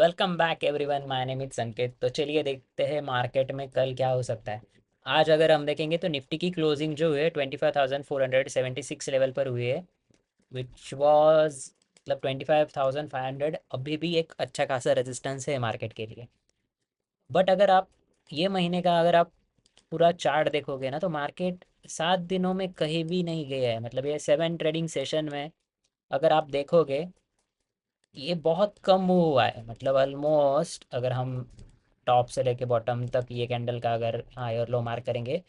Welcome back everyone, my name is संकेत। तो चलिए देखते हैं मार्केट में कल क्या हो सकता है। आज अगर हम देखेंगे तो निफ्टी की क्लोजिंग जो हुई है 25,476 लेवल पर हुई है, विच वाज मतलब 25,500 अभी भी एक अच्छा खासा रेजिस्टेंस है मार्केट के लिए। बट अगर आप ये महीने का अगर आप पूरा चार्ट देखोगे ना तो मार्केट 7 दिनों में कहीं भी नहीं गया है। मतलब ये 7 ट्रेडिंग सेशन में अगर आप देखोगे ये बहुत कम मूव हुआ है। मतलब ऑलमोस्ट अगर हम टॉप से लेके बॉटम तक ये कैंडल का अगर हाई और लो मार्क करेंगे,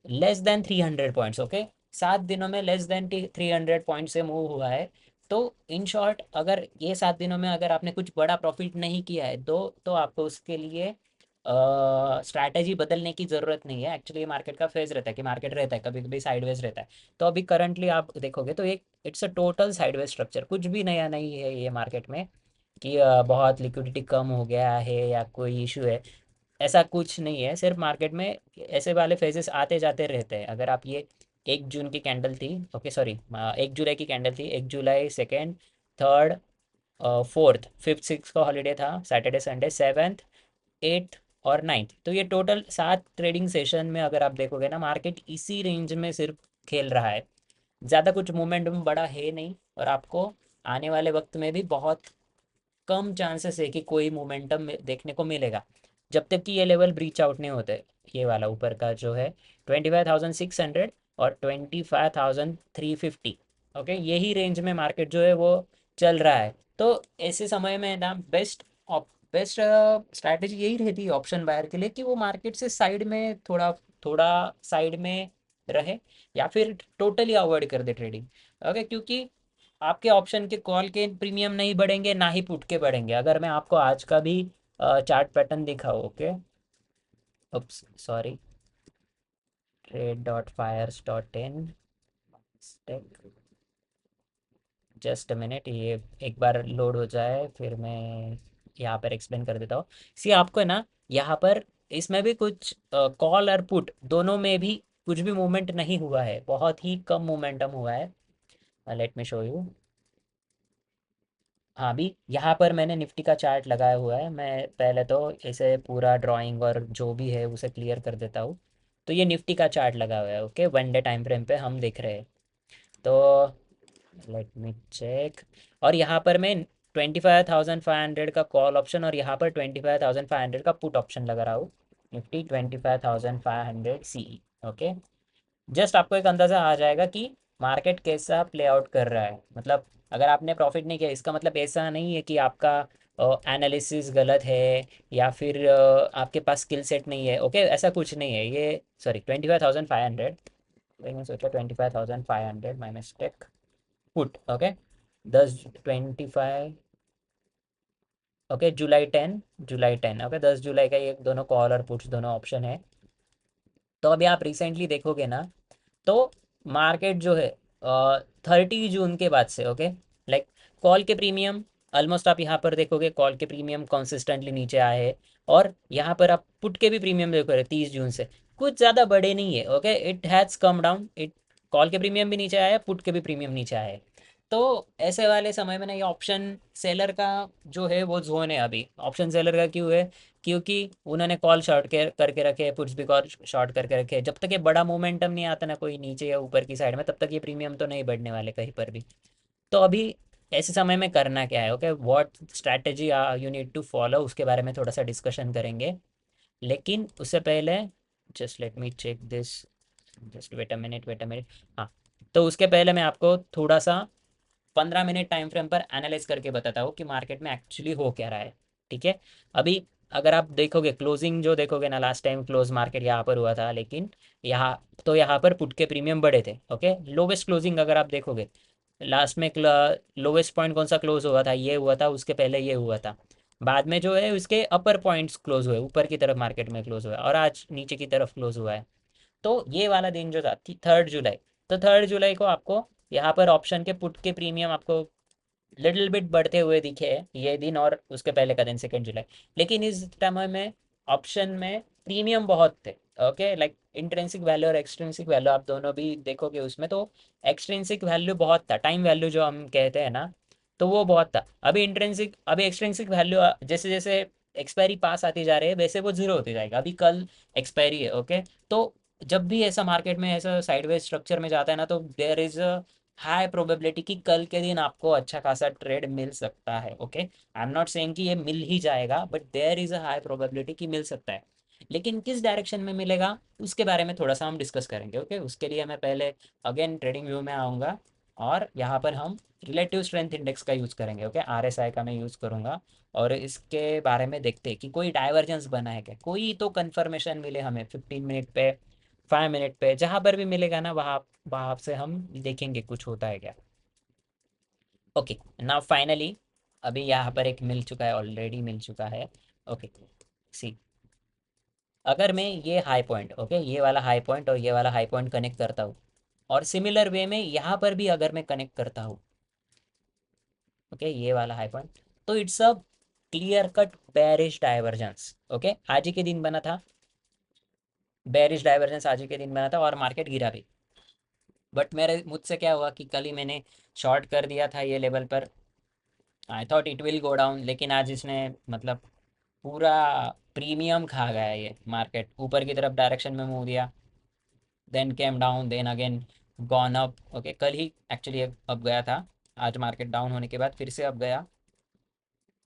लेस देन 300 पॉइंट्स। ओके, 7 दिनों में लेस देन 300 पॉइंट से मूव हुआ है। तो इन शॉर्ट अगर ये 7 दिनों में अगर आपने कुछ बड़ा प्रॉफिट नहीं किया है तो आपको उसके लिए स्ट्रैटेजी बदलने की ज़रूरत नहीं है। एक्चुअली मार्केट का फेज रहता है कि मार्केट रहता है, कभी कभी साइडवेज रहता है। तो अभी करंटली आप देखोगे तो एक it's a total sideways structure, कुछ भी नया नहीं है ये मार्केट में कि बहुत लिक्विडिटी कम हो गया है या कोई इशू है। ऐसा कुछ नहीं है, सिर्फ मार्केट में ऐसे वाले फेजेस आते जाते रहते हैं। अगर आप ये 1 जून की कैंडल थी, ओके सॉरी 1 जुलाई की कैंडल थी, 1 जुलाई, second, third, fourth, fifth, six का हॉलीडे था, सैटरडे संडे, सेवन्थ, एट्थ और नाइन्थ। तो ये टोटल 7 ट्रेडिंग सेशन में अगर आप देखोगे ना मार्केट इसी रेंज में सिर्फ खेल रहा है। ज़्यादा कुछ मोमेंटम बड़ा है नहीं, और आपको आने वाले वक्त में भी बहुत कम चांसेस है कि कोई मोमेंटम देखने को मिलेगा जब तक कि ये लेवल ब्रीच आउट नहीं होते। ये वाला ऊपर का जो है 25,600 और 25,350, ओके, यही रेंज में मार्केट जो है वो चल रहा है। तो ऐसे समय में ना बेस्ट स्ट्रैटेजी यही रहती है ऑप्शन बायर के लिए कि वो मार्केट से साइड में थोड़ा थोड़ा साइड में रहे, या फिर टोटली अवॉइड कर दे ट्रेडिंग। ओके, क्योंकि आपके ऑप्शन के कॉल के प्रीमियम नहीं बढ़ेंगे, ना ही पुट के बढ़ेंगे। अगर मैं आपको आज का भी चार्ट पैटर्न दिखाऊँ, okay, sorry, trade.fires.in, just a minute, ये एक बार लोड हो जाए फिर मैं यहाँ पर एक्सप्लेन कर देता हूँ। सी आपको है ना यहाँ पर इसमें भी कुछ कॉल और पुट दोनों में भी कुछ भी मूवमेंट नहीं हुआ है, बहुत ही कम मोमेंटम हुआ है। Let me show you. हाँ, अभी यहाँ पर मैंने निफ्टी का चार्ट लगाया हुआ है। मैं पहले तो इसे पूरा ड्राइंग और जो भी है उसे क्लियर कर देता हूँ। तो ये निफ्टी का चार्ट लगा हुआ है, ओके, 1 डे टाइम फ्रेम पे हम देख रहे हैं। तो लेट मी चेक। और यहाँ पर मैं 25,500 का कॉल ऑप्शन और यहाँ पर 25,500 का पुट ऑप्शन लगा रहा हूँ। निफ्टी 25,500 सी, ओके। जस्ट आपको एक अंदाज़ा आ जाएगा कि मार्केट कैसा प्ले आउट कर रहा है। मतलब अगर आपने प्रॉफिट नहीं किया इसका मतलब ऐसा नहीं है कि आपका एनालिसिस गलत है या फिर आपके पास स्किल सेट नहीं है। ओके, ऐसा कुछ नहीं है ये। सॉरी, 25,500, मैंने सोचा 25,500, my mistake. Put, okay, 10/25, okay, July 10, July 10, okay, 10 जुलाई का ये दोनों कॉल और पुट्स दोनों ऑप्शन है। तो अभी आप रिसेंटली देखोगे ना तो मार्केट जो है 30 जून के बाद से, ओके, लाइक कॉल के प्रीमियम ऑलमोस्ट आप यहाँ पर देखोगे कॉल के प्रीमियम कंसिस्टेंटली नीचे आए हैं। और यहाँ पर आप पुट के भी प्रीमियम देखो रहे 30 जून से कुछ ज़्यादा बड़े नहीं है। Okay, it has come down, it call के प्रीमियम भी नीचे आया है, पुट के भी प्रीमियम नीचे आए हैं। तो ऐसे वाले समय में ना ये ऑप्शन सेलर का जो है वो जोन है। अभी ऑप्शन सेलर का क्यों है? क्योंकि उन्होंने कॉल शॉर्ट के करके रखे हैं, पुट्स भी कॉल शॉर्ट करके रखे हैं। जब तक ये बड़ा मोमेंटम नहीं आता ना कोई नीचे या ऊपर की साइड में, तब तक ये प्रीमियम तो नहीं बढ़ने वाले कहीं पर भी। तो अभी ऐसे समय में करना क्या है? Okay, what strategy you need to follow, उसके बारे में थोड़ा सा डिस्कशन करेंगे। लेकिन उससे पहले just let me check this, just wait a minute, wait a minute. हाँ, तो उसके पहले मैं आपको थोड़ा सा 15 मिनट टाइम फ्रेम पर एनालाइज करके बताता हूँ कि मार्केट में एक्चुअली हो क्या रहा है। ठीक है, अभी अगर आप देखोगे क्लोजिंग जो देखोगे ना, लास्ट टाइम क्लोज मार्केट यहाँ पर हुआ था, लेकिन यहाँ तो यहाँ पर पुट के प्रीमियम बढ़े थे। ओके, लोवेस्ट क्लोजिंग अगर आप देखोगे लास्ट में लोवेस्ट पॉइंट कौन सा क्लोज हुआ था, ये हुआ था, उसके पहले ये हुआ था, बाद में जो है उसके अपर पॉइंट्स क्लोज हुए, ऊपर की तरफ मार्केट में क्लोज हुआ है, और आज नीचे की तरफ क्लोज हुआ है। तो ये वाला दिन जो था 3 जुलाई, तो 3 जुलाई को आपको यहाँ पर ऑप्शन के पुट के प्रीमियम आपको लिटिल बिट बढ़ते हुए दिखे ये दिन, और उसके पहले का दिन 2 जुलाई। लेकिन इस समय में ऑप्शन में प्रीमियम बहुत थे। ओके, लाइक इंट्रेंसिक वैल्यू और एक्सट्रेंसिक वैल्यू आप दोनों भी देखोगे उसमें, तो एक्सट्रेंसिक वैल्यू बहुत था, टाइम वैल्यू जो हम कहते हैं ना, तो वो बहुत था। अभी एक्सट्रिंसिक वैल्यू जैसे जैसे एक्सपायरी पास आती जा रही है वैसे वो जीरो होती जाएगा। अभी कल एक्सपायरी है, ओके। तो जब भी ऐसा मार्केट में ऐसा साइडवेज स्ट्रक्चर में जाता है ना, तो there is a high probability कि कल के दिन आपको अच्छा खासा ट्रेड मिल सकता है, okay. I am not saying कि ये मिल ही जाएगा, but there is a high probability कि मिल सकता है। लेकिन किस डायरेक्शन में मिलेगा उसके बारे में थोड़ा सा हम डिस्कस करेंगे, ओके। उसके लिए मैं पहले अगेन ट्रेडिंग व्यू में आऊँगा, और यहाँ पर हम रिलेटिव स्ट्रेंथ इंडेक्स का यूज़ करेंगे, ओके। आरएसआई का मैं यूज़ करूँगा, और इसके बारे में देखते हैं कि कोई डाइवर्जेंस बना है क्या, कोई तो कन्फर्मेशन मिले हमें 15 मिनट पे, 5 मिनट पे, जहाँ पर भी मिलेगा ना वहाँ वहाँ से हम देखेंगे कुछ होता है क्या। ओके, नाउ फाइनली अभी यहाँ पर एक मिल चुका है, ऑलरेडी मिल चुका है, ओके। सी, अगर मैं ये हाई पॉइंट, ओके, ये वाला हाई पॉइंट और ये वाला हाई पॉइंट कनेक्ट करता हूँ, और सिमिलर वे में यहाँ पर भी अगर मैं कनेक्ट करता हूँ, ओके, ये वाला हाई पॉइंट, तो it's a clear cut bearish divergence, okay. आज ही के दिन बना था, बेरिश डाइवर्जेंस आज ही के दिन बना था, और मार्केट गिरा भी। बट मेरे मुझसे क्या हुआ कि कल ही मैंने शॉर्ट कर दिया था ये लेवल पर। I thought it will go down, लेकिन आज इसने मतलब पूरा प्रीमियम खा गया है ये मार्केट, ऊपर की तरफ डायरेक्शन में मूव दिया, then came down, then again gone up, okay. कल ही एक्चुअली अब गया था, आज मार्केट डाउन होने के बाद फिर से अब गया,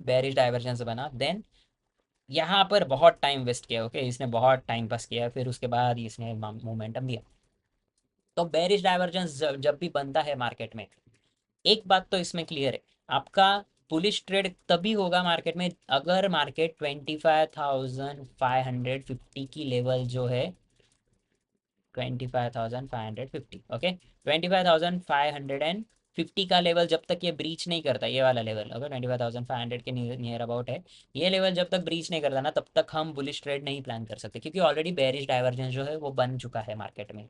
बेरिश डाइवर्जेंस बना, देन यहाँ पर बहुत टाइम वेस्ट किया, ओके। इसने बहुत टाइम पास किया, फिर उसके बाद इसने मोमेंटम दिया। तो बेरिश डाइवर्जेंस जब भी बनता है मार्केट में, एक बात तो इसमें क्लियर है, आपका बुलिश ट्रेड तभी होगा मार्केट में अगर मार्केट 25,550 की लेवल जो है, 25,550, ओके, 25,550 का लेवल जब तक ये ब्रीच नहीं करता, ये वाला लेवल अगर 25,500 के नियर अबाउट है, ये लेवल जब तक ब्रीच नहीं करता ना, तब तक हम बुलिश ट्रेड नहीं प्लान कर सकते, क्योंकि ऑलरेडी बेरिश डाइवर्जेंस जो है वो बन चुका है मार्केट में।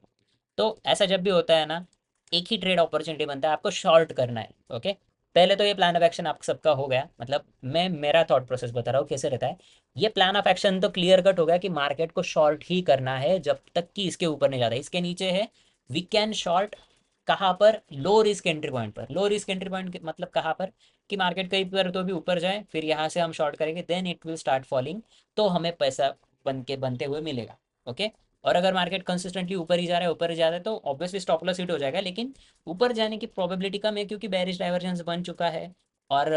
तो ऐसा जब भी होता है ना, एक ही ट्रेड अपॉर्चुनिटी बनता है, आपको शॉर्ट करना है, ओके। पहले तो ये प्लान ऑफ एक्शन आप सबका हो गया, मतलब मैं मेरा थॉट प्रोसेस बता रहा हूँ कैसे रहता है। ये प्लान ऑफ एक्शन तो क्लियर कट हो गया कि मार्केट को शॉर्ट ही करना है जब तक कि इसके ऊपर नहीं जाता, इसके नीचे है वी कैन शॉर्ट। कहाँ पर? लो रिस्क एंट्री पॉइंट पर। लो रिस्क एंट्री पॉइंट मतलब कहाँ पर? कि मार्केट कहीं पर तो भी ऊपर जाए, फिर यहाँ से हम शॉर्ट करेंगे, then it will start falling, तो हमें पैसा बनते हुए मिलेगा, ओके। और अगर मार्केट कंसिस्टेंटली ऊपर ही जा रहा है, ऊपर ही जा रहा है, तो ऑब्वियसली स्टॉप लॉस हिट हो जाएगा, लेकिन ऊपर जाने की प्रोबेबिलिटी कम है, क्योंकि बेरिश डाइवर्जेंस बन चुका है। और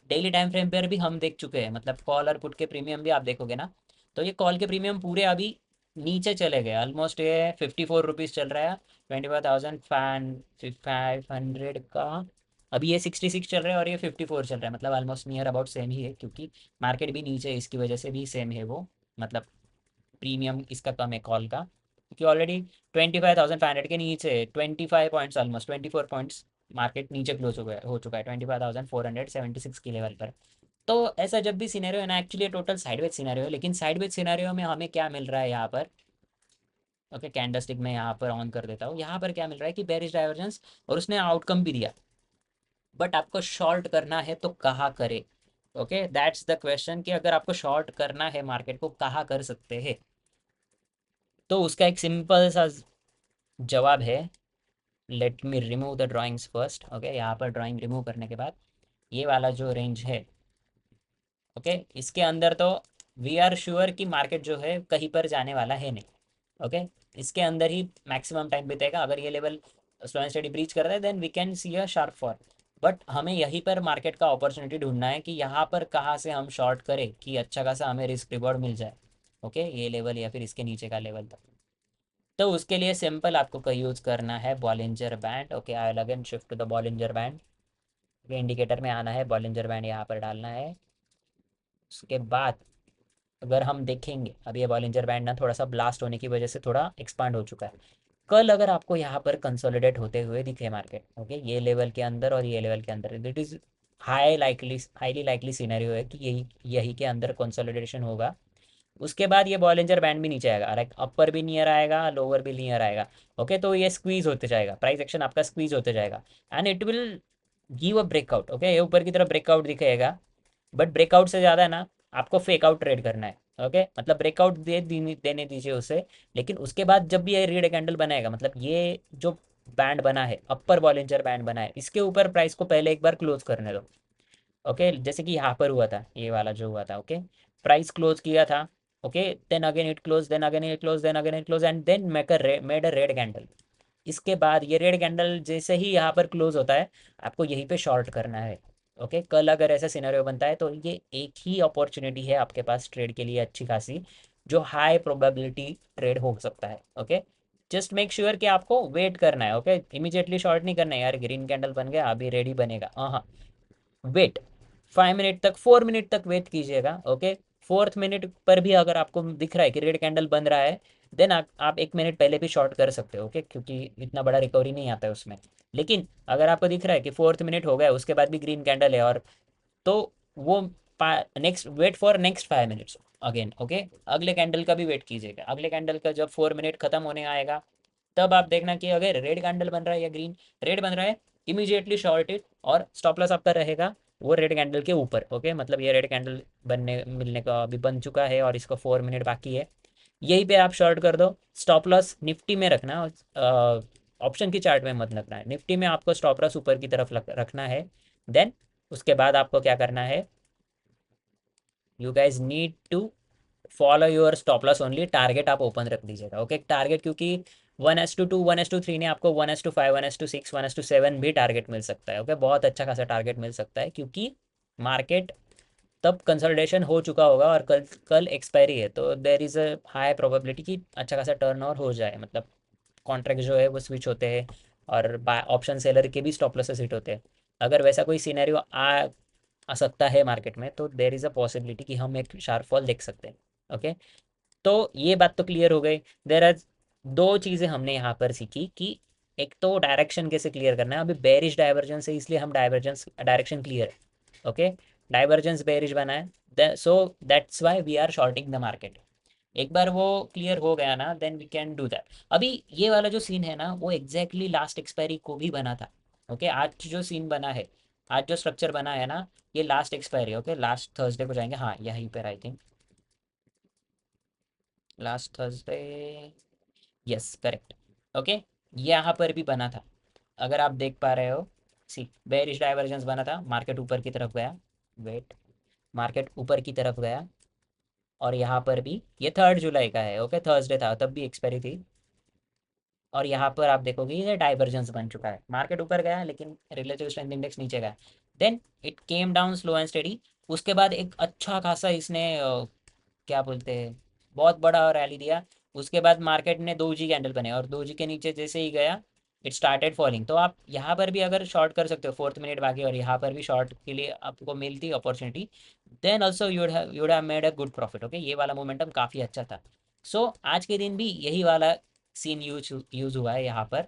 डेली टाइम फ्रेम पर भी हम देख चुके हैं, मतलब कॉल और पुट के प्रीमियम भी आप देखोगे ना, तो ये कॉल के प्रीमियम पूरे अभी नीचे चले गए, ऑलमोस्ट ये 54 रुपीज़ चल रहा है, 25,500 का। अभी ये 66 चल रहा है और ये 54 चल रहा है, मतलब ऑलमोस्ट नियर अबाउट सेम ही है, क्योंकि मार्केट भी नीचे है, इसकी वजह से भी सेम है वो, मतलब प्रीमियम इसका कम है कॉल का, क्योंकि ऑलरेडी 25,500 के नीचे 25 पॉइंट्स, ऑलमोस्ट 24 पॉइंट्स मार्केट नीचे क्लोज हो चुका है 25,476 की लेवल पर। तो ऐसा जब भी सिनेरियो है ना, एक्चुअली टोटल साइडवेज सिनेरियो है, लेकिन साइडवेज सिनेरियो में हमें क्या मिल रहा है यहाँ पर, ओके। कैंडलस्टिक में यहाँ पर ऑन कर देता हूँ, यहाँ पर क्या मिल रहा है कि बेरिश डाइवर्जेंस, और उसने आउटकम भी दिया, बट आपको शॉर्ट करना है तो कहाँ करे, ओके। दैट्स द क्वेश्चन, कि अगर आपको शॉर्ट करना है मार्केट को, कहाँ कर सकते हैं। तो उसका एक सिंपल सा जवाब है, let me remove the drawings first, okay. यहाँ पर ड्राइंग रिमूव करने के बाद ये वाला जो रेंज है, ओके, इसके अंदर तो वी आर श्योर कि मार्केट जो है कहीं पर जाने वाला है नहीं, ओके। इसके अंदर ही मैक्सिमम टाइम बीतेगा, अगर ये level slow and steady breach करता है then we can see a sharp fall. But हमें यहीं पर मार्केट का अपॉर्चुनिटी ढूंढना है कि यहाँ पर कहाँ से हम शॉर्ट करें कि अच्छा खासा हमें रिस्क रिवॉर्ड मिल जाए, ओके। ये लेवल या फिर इसके नीचे का लेवल तक। तो उसके लिए सिंपल आपको का यूज़ करना है Bollinger band, okay. I will again shift to the Bollinger band, ये इंडिकेटर में आना है, बॉलिंजर बैंड यहाँ पर डालना है। उसके बाद अगर हम देखेंगे, अब ये बॉलिंजर बैंड ना थोड़ा सा ब्लास्ट होने की वजह से थोड़ा एक्सपांड हो चुका है। कल अगर आपको यहाँ पर कंसोलिडेट होते हुए दिखे मार्केट, ओके, ये लेवल के अंदर और ये लेवल के अंदर, it is highly likely scenario है कि यही यही के अंदर कंसोलिडेशन होगा। उसके बाद ये बॉलिंजर बैंड भी नीचे आएगा, लाइक अपर भी नियर आएगा, लोअर भी नियर आएगा, ओके। तो ये स्क्वीज होते जाएगा, प्राइस एक्शन आपका स्क्वीज होते जाएगा, and it will give a breakout, okay. ये ऊपर की तरफ ब्रेकआउट दिखेगा, बट ब्रेकआउट से ज़्यादा ना आपको फेक आउट ट्रेड करना है, ओके। मतलब ब्रेकआउट देने दीजिए उसे, लेकिन उसके बाद जब भी ये रीड कैंडल बनाएगा, मतलब ये जो बैंड बना है, अपर बॉलिंजर बैंड बना है, इसके ऊपर प्राइस को पहले एक बार क्लोज करने दो, ओके, जैसे कि यहाँ पर हुआ था, ये वाला जो हुआ था, ओके, प्राइस क्लोज किया था, okay, then again it close, then again it close, then again it close, and then made a red candle. इसके बाद ये रेड कैंडल जैसे ही यहाँ पर क्लोज होता है, आपको यहीं पे शॉर्ट करना है। ओके, कल अगर ऐसा सिनेरियो बनता है तो ये एक ही अपॉर्चुनिटी है आपके पास ट्रेड के लिए अच्छी खासी, जो हाई प्रोबेबिलिटी ट्रेड हो सकता है। ओके, जस्ट मेक श्योर कि आपको वेट करना है। ओके, इमीडिएटली शॉर्ट नहीं करना है यार, ग्रीन कैंडल बन गया अभी रेडी बनेगा, हाँ, वेट 5 मिनट तक, 4 मिनट तक वेट कीजिएगा। ओके, 4th मिनट पर भी अगर आपको दिख रहा है कि रेड कैंडल बन रहा है, देन आप 1 मिनट पहले भी शॉर्ट कर सकते हो। ओके, क्योंकि इतना बड़ा रिकवरी नहीं आता है उसमें। लेकिन अगर आपको दिख रहा है कि 4th मिनट हो गया उसके बाद भी ग्रीन कैंडल है, और तो वो next wait for next 5 minutes again. Okay, अगले कैंडल का भी वेट कीजिएगा। अगले कैंडल का जब 4 मिनट खत्म होने आएगा, तब आप देखना कि अगर रेड कैंडल बन रहा है या ग्रीन रेड बन रहा है, इमीडिएटली शॉर्ट इट, और स्टॉप लॉस आपका रहेगा वो रेड कैंडल के ऊपर। ओके, मतलब ये रेड कैंडल बनने मिलने का अभी बन चुका है और इसका 4 मिनट बाकी है, यहीं पे आप शॉर्ट कर दो। स्टॉप लॉस निफ्टी में रखना, ऑप्शन की चार्ट में मत रखना है, निफ्टी में आपको स्टॉप लॉस ऊपर की तरफ रखना है। देन उसके बाद आपको क्या करना है, you guys need to follow your stop loss only, target आप ओपन रख दीजिएगा। ओके, टारगेट क्योंकि 1:2, 1:3 ने आपको 1:5, 1:6, 1:7 भी टारगेट मिल सकता है। ओके, बहुत अच्छा खासा टारगेट मिल सकता है, क्योंकि मार्केट तब कंसल्टेशन हो चुका होगा और कल कल एक्सपायरी है, तो there is a high probability कि अच्छा खासा टर्न ओवर हो जाए, मतलब कॉन्ट्रैक्ट जो है वो स्विच होते हैं, और ऑप्शन सेलर के भी स्टॉप लॉसेस हिट होते हैं। अगर वैसा कोई सिनेरियो आ सकता है मार्केट में, तो देर इज़ अ पॉसिबिलिटी कि हम एक शार्प फॉल देख सकते हैं। ओके, तो ये बात तो क्लियर हो गई। देर आर दो चीज़ें हमने यहाँ पर सीखी कि एक तो डायरेक्शन कैसे क्लियर करना है, अभी बेरिश डाइवर्जेंस है इसलिए हम डाइवर्जेंस डायरेक्शन क्लियर है। ओके, डाइवर्जेंस बेरिश बना है, so that's why we are shorting the market. एक बार वो क्लियर हो गया ना, then we can do that. अभी ये वाला जो सीन है ना, वो एग्जैक्टली लास्ट एक्सपायरी को भी बना था। ओके, आज जो सीन बना है, आज जो स्ट्रक्चर बना है ना, ये last expiry. Okay, last Thursday को जाएंगे, हाँ यहीं पर I think last Thursday, yes correct. Okay, यहाँ पर भी बना था, अगर आप देख पा रहे हो, सी बेरिश डाइवर्जेंस बना था, मार्केट ऊपर की तरफ गया, वेट, मार्केट ऊपर की तरफ गया, और यहाँ पर भी ये 3 जुलाई का है। ओके, थर्सडे था तब भी एक्सपायरी थी, और यहाँ पर आप देखोगे ये डाइवर्जेंस बन चुका है, मार्केट ऊपर गया लेकिन रिलेटिव स्ट्रेंथ इंडेक्स नीचे गया। Then it came down slow and steady, उसके बाद एक अच्छा खासा इसने क्या बोलते हैं, बहुत बड़ा रैली दिया। उसके बाद मार्केट ने दो जी कैंडल बने, और दो जी के नीचे जैसे ही गया, इट स्टार्टेड फॉलिंग। तो आप यहाँ पर भी अगर शॉर्ट कर सकते हो, 4th मिनट बाकी और यहाँ पर भी शॉर्ट के लिए आपको मिलती opportunity, then also you'd have made a good profit. Okay, ये वाला मोमेंटम काफ़ी अच्छा था। सो आज के दिन भी यही वाला सीन यूज हुआ है यहाँ पर।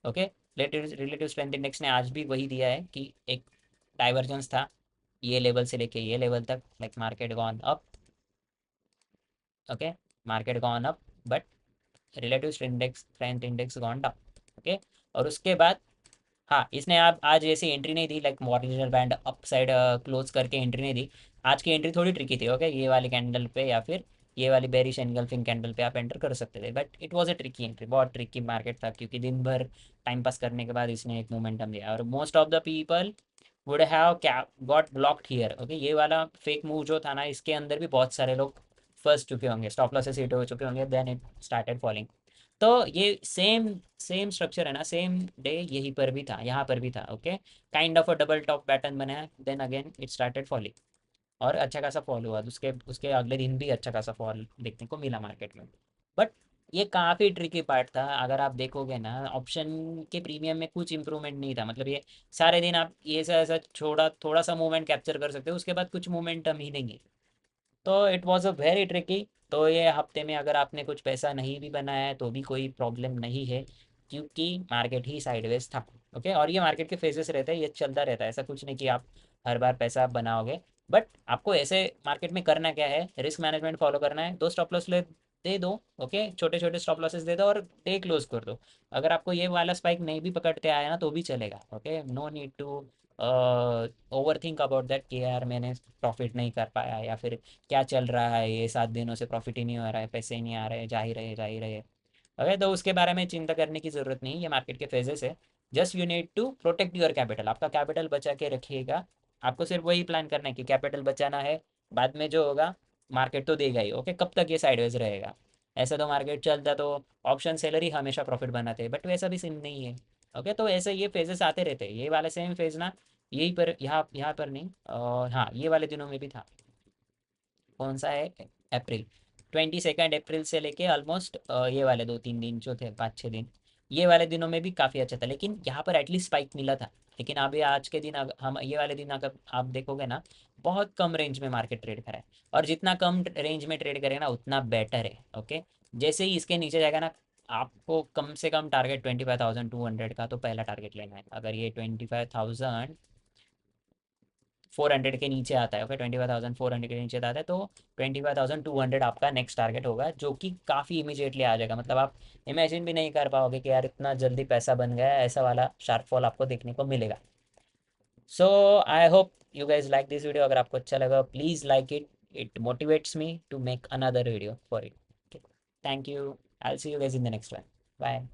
ओके, रिलेटिव स्ट्रेंथ इंडेक्स ने आज भी वही दिया है कि एक डाइवर्जेंस था, ये लेवल से लेके ये लेवल तक, like market gone up. Okay, market gone up, but relative strength index gone down. Okay, और उसके बाद हाँ, इसने आप आज ऐसी एंट्री नहीं दी, like morning band up side close करके एंट्री नहीं दी। आज की एंट्री थोड़ी ट्रिकी थी। ओके, ये वाली कैंडल पे या फिर ये वाली बेरिश एनगल्फिंग कैंडल पे आप एंटर कर सकते थे, but it was a tricky entry, बहुत ट्रिकी मार्केट था, क्योंकि दिन भर टाइम पास करने के बाद इसने एक मोमेंटम दिया, और most of the people would have got blocked here. Okay, ये वाला फेक मूव जो था ना, इसके अंदर भी बहुत सारे लोग फंस चुके होंगे, स्टॉप लॉसेस हिट हो चुके होंगे, देन इट स्टार्टेड फॉलिंग। तो ये सेम सेम स्ट्रक्चर है ना, सेम डे यहीं पर भी था, यहाँ पर भी था। Okay, kind of a double top pattern बना है, then again it started falling, और अच्छा खासा फॉल हुआ, उसके उसके अगले दिन भी अच्छा खासा फॉल देखने को मिला मार्केट में। बट ये काफ़ी ट्रिकी पार्ट था, अगर आप देखोगे ना, ऑप्शन के प्रीमियम में कुछ इंप्रूवमेंट नहीं था, मतलब ये सारे दिन आप ये ऐसा ऐसा छोड़ा थोड़ा सा मूवमेंट कैप्चर कर सकते हो, उसके बाद कुछ मोमेंटम ही नहीं है। तो it was a very tricky. तो ये हफ्ते में अगर आपने कुछ पैसा नहीं भी बनाया है तो भी कोई प्रॉब्लम नहीं है, क्योंकि मार्केट ही साइडवेज था। ओके, और ये मार्केट के फेजेस रहते हैं, ये चलता रहता है, ऐसा कुछ नहीं कि आप हर बार पैसा बनाओगे। बट आपको ऐसे मार्केट में करना क्या है, रिस्क मैनेजमेंट फॉलो करना है, दो स्टॉप लॉस ले दे दो। ओके, छोटे छोटे स्टॉप लॉसेस दे दो और डे क्लोज कर दो। अगर आपको ये वाला स्पाइक नहीं भी पकड़ते आया ना तो भी चलेगा। Okay, no need to over think about that कि यार मैंने प्रॉफिट नहीं कर पाया, या फिर क्या चल रहा है, ये 7 दिनों से प्रॉफिट ही नहीं हो रहा है, पैसे ही नहीं आ रहे, जा ही रहे। ओके, तो उसके बारे में चिंता करने की ज़रूरत नहीं, ये मार्केट के फेजेस है। Just you need to protect your capital, आपका कैपिटल बचा के रखिएगा। आपको सिर्फ वही प्लान करना है कि कैपिटल बचाना है, बाद में जो होगा मार्केट तो देगा ही। ओके, कब तक ये साइडवेज रहेगा? ऐसा तो मार्केट चलता तो ऑप्शन सेलर ही हमेशा प्रॉफिट बनाते हैं, बट वैसा भी सीन नहीं है। ओके, तो ऐसे ये फेजेस आते रहते हैं, ये वाले सेम फेज ना, यही पर यहाँ यहाँ पर नहीं, हाँ ये वाले दिनों में भी था। कौन सा है? अप्रैल, 22 अप्रैल से लेके ऑलमोस्ट ये वाले 2-3 दिन जो थे, 5-6 दिन, ये वाले दिनों में भी काफ़ी अच्छा था, लेकिन यहाँ पर एटलीस्ट स्पाइक मिला था। लेकिन अभी आज के दिन हम ये वाले दिन अगर आप देखोगे ना, बहुत कम रेंज में मार्केट ट्रेड करा है, और जितना कम रेंज में ट्रेड करेगा ना उतना बेटर है। ओके, जैसे ही इसके नीचे जाएगा ना, आपको कम से कम टारगेट 25,200 का तो पहला टारगेट लेना है। अगर ये 25,400 के नीचे आता है, ओके 25,400 के नीचे आता है, तो 25,200 आपका नेक्स्ट टारगेट होगा, जो कि काफ़ी इमीजिएटली आ जाएगा। मतलब आप इमेजिन भी नहीं कर पाओगे कि यार इतना जल्दी पैसा बन गया है, ऐसा वाला शार्प फॉल आपको देखने को मिलेगा। So I hope you guys like this video. अगर आपको अच्छा लगा please like it, it motivates me to make another video for it. Thank you, I will see you guys in the next one. Bye.